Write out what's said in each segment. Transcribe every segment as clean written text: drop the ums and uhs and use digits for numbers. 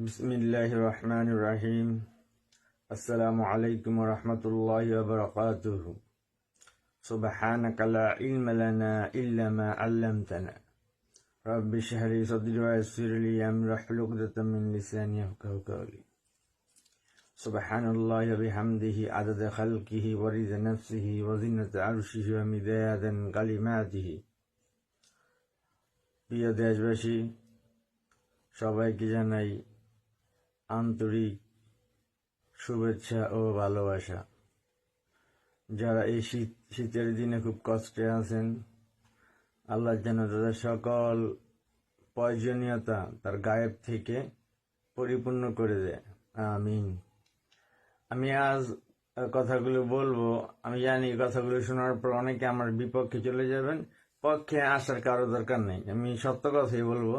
বিসমিল্লাহির রহমানির রহিম। আসসালামু আলাইকুম ওয়া রাহমাতুল্লাহি ওয়া বারাকাতুহু। সুবহানাকা লা ইলমা লানা ইল্লা মা 'আল্লামতানা। রাব্বি ইশরাহ লি সাদরি ওয়া ইয়াসসির লি আমরি ওয়াহলুল 'উকদাতাম মিন লিসানি ইয়াফকাহু কওলি। সুবহানাল্লাহি ওয়া বিহামদিহি আদাদা খালকিহি ওয়া রিদা নাফসিহি ওয়া জিনাতা আরশিহি ওয়া মিদাদান কালিমাতিহি। প্রিয় দেশবাসী, সবাইকে জানাই আন্তরিক শুভেচ্ছা ও ভালোবাসা। যারা এই শীতের দিনে খুব কষ্টে আছেন, আল্লাহ যেন তাদের সকল প্রয়োজনীয়তা তার গায়েব থেকে পরিপূর্ণ করে দেয়, আমিন। আমি আজ কথাগুলো বলবো। আমি জানি কথাগুলো শোনার পর অনেকে আমার বিপক্ষে চলে যাবেন, পক্ষে আসার কারো দরকার নেই। আমি সত্য কথাই বলবো,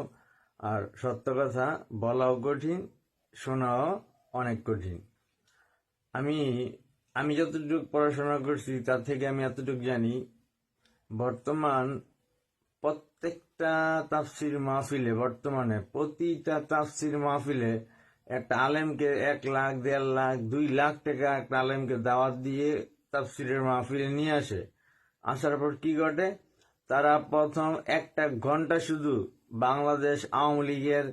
আর সত্য কথা বলাও কঠিন, শোনাও অনেক কঠিন। আমি যতটুকু পড়াশোনা করছি তার থেকে আমি এতটুকু জানি, বর্তমান প্রত্যেকটা তাফসির মাহফিলে, বর্তমানে প্রতিটা তাফসির মাহফিলে একটা আলেমকে 1 লাখ, 1.5 লাখ, 2 লাখ টাকা একটা আলেমকে দাওয়াত দিয়ে তাফসিরের মাহফিলে নিয়ে আসে। আসার পর কি ঘটে, তারা প্রথম 1 ঘন্টা শুধু বাংলাদেশ আওয়ামী লীগের